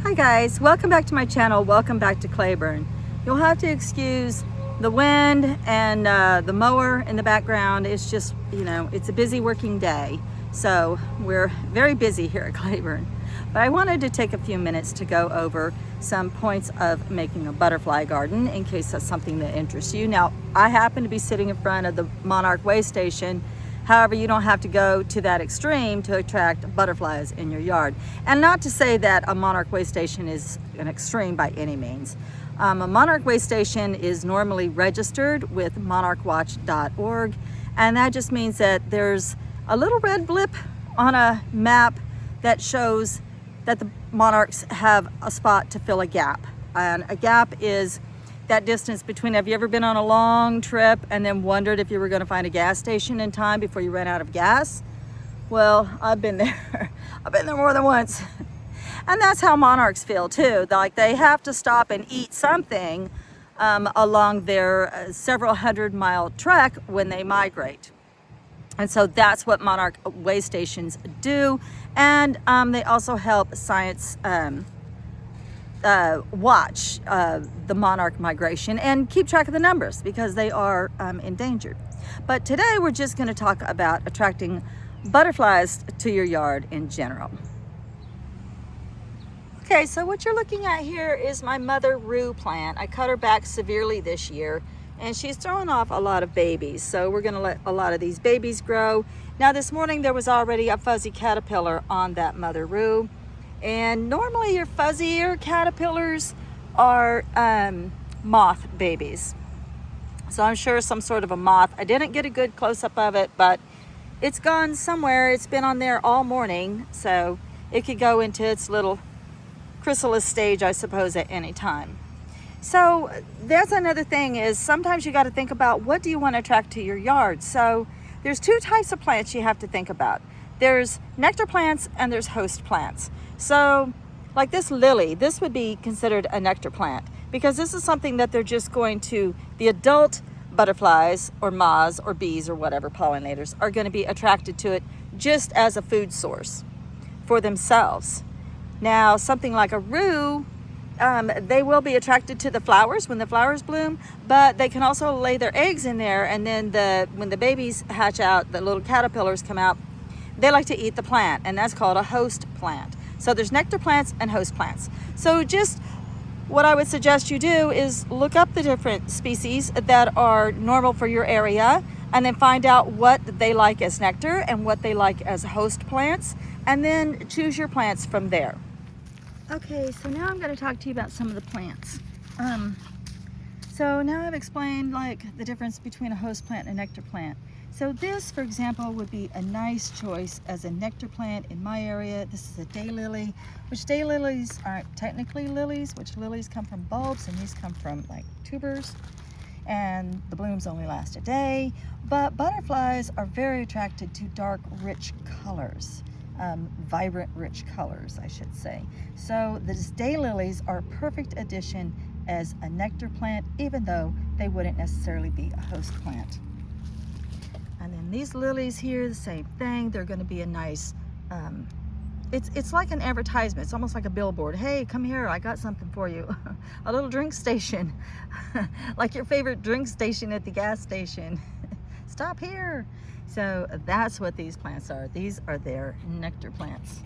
Hi guys, welcome back to my channel. Welcome back to Cleburne. You'll have to excuse the wind and the mower in the background. It's just, it's a busy working day. So we're very busy here at Cleburne. But I wanted to take a few minutes to go over some points of making a butterfly garden in case that's something that interests you. Now, I happen to be sitting in front of the Monarch waystation. However, you don't have to go to that extreme to attract butterflies in your yard. And not to say that a monarch waystation is an extreme by any means. A monarch waystation is normally registered with monarchwatch.org, and that just means that there's a little red blip on a map that shows that the monarchs have a spot to fill a gap. And a gap is that distance between, have you ever been on a long trip and then wondered if you were going to find a gas station in time before you ran out of gas? Well, I've been there. I've been there more than once. And that's how monarchs feel too. Like they have to stop and eat something along their several 100-mile trek when they migrate. And so that's what monarch waystations do. And they also help science watch the monarch migration and keep track of the numbers because they are endangered. But today we're just going to talk about attracting butterflies to your yard in general. Okay, so what you're looking at here is my mother rue plant. I cut her back severely this year and she's throwing off a lot of babies. So we're going to let a lot of these babies grow. Now this morning there was already a fuzzy caterpillar on that mother rue. And normally your fuzzier caterpillars are moth babies. So I'm sure some sort of a moth. I didn't get a good close-up of it, but it's gone somewhere. It's been on there all morning, so it could go into its little chrysalis stage, I suppose, at any time. So that's another thing is sometimes you got to think about what do you want to attract to your yard. So there's two types of plants you have to think about. There's nectar plants and there's host plants. So like this lily, this would be considered a nectar plant because this is something that they're just going to, the adult butterflies or moths or bees or whatever pollinators are going to be attracted to it just as a food source for themselves. Now something like a rue, they will be attracted to the flowers when the flowers bloom, but they can also lay their eggs in there, and then when the babies hatch out, the little caterpillars come out, they like to eat the plant, and that's called a host plant. So there's nectar plants and host plants. So just what I would suggest you do is look up the different species that are normal for your area and then find out what they like as nectar and what they like as host plants, and then choose your plants from there. Okay, so now I'm going to talk to you about some of the plants. So now I've explained like the difference between a host plant and a nectar plant. So this, for example, would be a nice choice as a nectar plant in my area. This is a daylily, which daylilies aren't technically lilies, which lilies come from bulbs and these come from like tubers. And the blooms only last a day. But butterflies are very attracted to dark, rich colors. Vibrant, rich colors, I should say. So these daylilies are a perfect addition as a nectar plant, even though they wouldn't necessarily be a host plant. And then these lilies here, the same thing. They're going to be a nice, it's like an advertisement. It's almost like a billboard. Hey, come here, I got something for you. A little drink station, like your favorite drink station at the gas station. Stop here. So that's what these plants are. These are their nectar plants.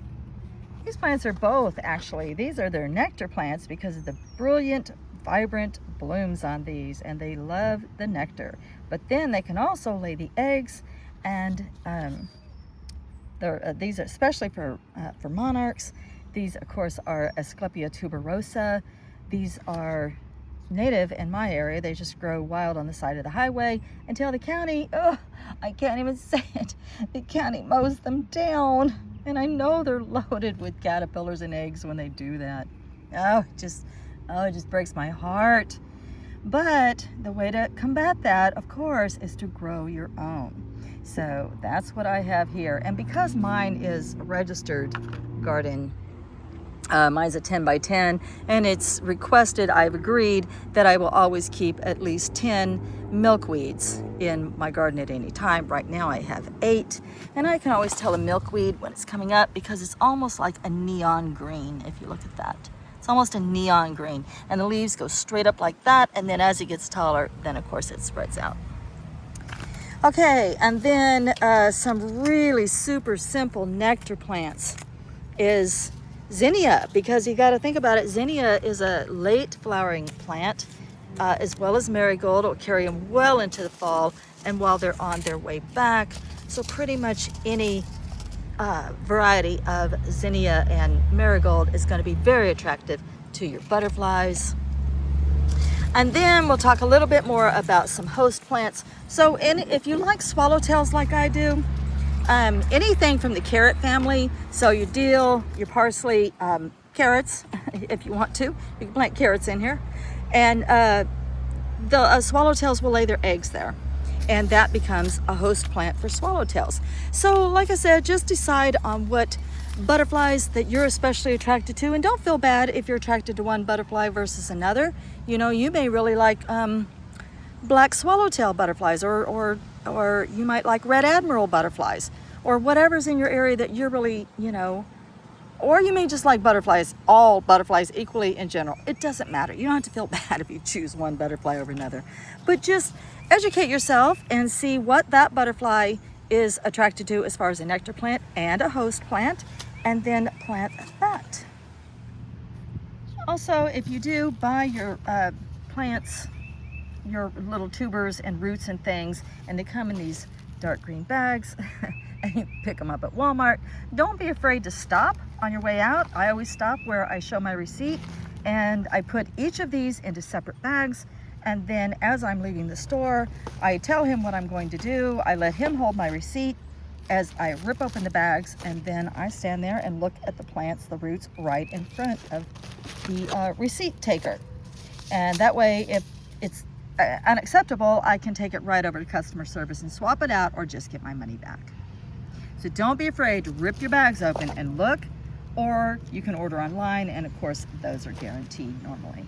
These plants are both, actually. These are their nectar plants because of the brilliant, vibrant blooms on these, and they love the nectar. But then they can also lay the eggs, and these are especially for monarchs. These, of course, are Asclepia tuberosa. These are native in my area. They just grow wild on the side of the highway until the county, I can't even say it, the county mows them down. And I know they're loaded with caterpillars and eggs when they do that. It just breaks my heart. But the way to combat that, of course, is to grow your own. So that's what I have here. And because mine is a registered garden, mine's a 10 by 10, and it's requested, I've agreed that I will always keep at least 10 milkweeds in my garden at any time. Right now I have 8, and I can always tell a milkweed when it's coming up because it's almost like a neon green if you look at that. It's almost a neon green, and the leaves go straight up like that, and then as it gets taller, then of course it spreads out. Okay, and then some really super simple nectar plants is zinnia, because you got to think about it. Zinnia is a late flowering plant, as well as marigold. It'll carry them well into the fall and while they're on their way back. So pretty much any variety of zinnia and marigold is going to be very attractive to your butterflies. And then we'll talk a little bit more about some host plants. So if you like swallowtails like I do, anything from the carrot family, so your dill, your parsley, carrots, if you want to, you can plant carrots in here. And the swallowtails will lay their eggs there, and that becomes a host plant for swallowtails. So like I said, just decide on what butterflies that you're especially attracted to, and don't feel bad if you're attracted to one butterfly versus another. You know, you may really like black swallowtail butterflies, or you might like red admiral butterflies, or whatever's in your area that you're really, you know, or you may just like butterflies, all butterflies equally in general. It doesn't matter. You don't have to feel bad if you choose one butterfly over another, but just educate yourself and see what that butterfly is attracted to as far as a nectar plant and a host plant, and then plant that. Also, if you do buy your plants, your little tubers and roots and things, and they come in these dark green bags, and you pick them up at Walmart, don't be afraid to stop on your way out. I always stop where I show my receipt, and I put each of these into separate bags, and then as I'm leaving the store, I tell him what I'm going to do. I let him hold my receipt as I rip open the bags, and then I stand there and look at the plants, the roots, right in front of the receipt taker. And that way, if it's unacceptable, I can take it right over to customer service and swap it out, or just get my money back. So don't be afraid to rip your bags open and look, or you can order online, and of course those are guaranteed normally.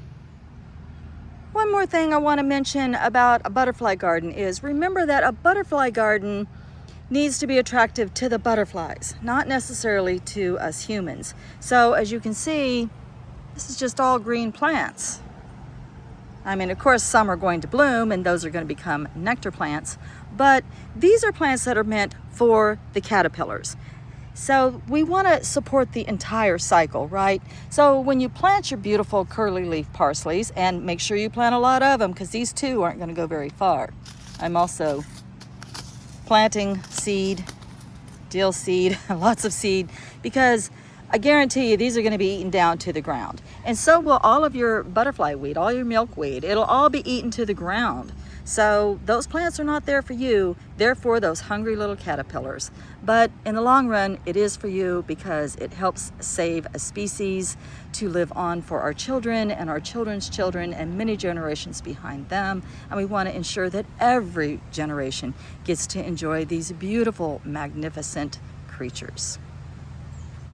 One more thing I want to mention about a butterfly garden is, remember that a butterfly garden needs to be attractive to the butterflies, not necessarily to us humans. So as you can see, this is just all green plants. I mean, of course, some are going to bloom, and those are going to become nectar plants, but these are plants that are meant for the caterpillars. So we want to support the entire cycle, right? So when you plant your beautiful curly leaf parsleys, and make sure you plant a lot of them, because these two aren't going to go very far. I'm also planting seed, dill seed, lots of seed, because I guarantee you these are going to be eaten down to the ground. And so will all of your butterfly weed, all your milkweed. It'll all be eaten to the ground. So those plants are not there for you. They're for those hungry little caterpillars. But in the long run, it is for you, because it helps save a species to live on for our children and our children's children and many generations behind them. And we want to ensure that every generation gets to enjoy these beautiful, magnificent creatures.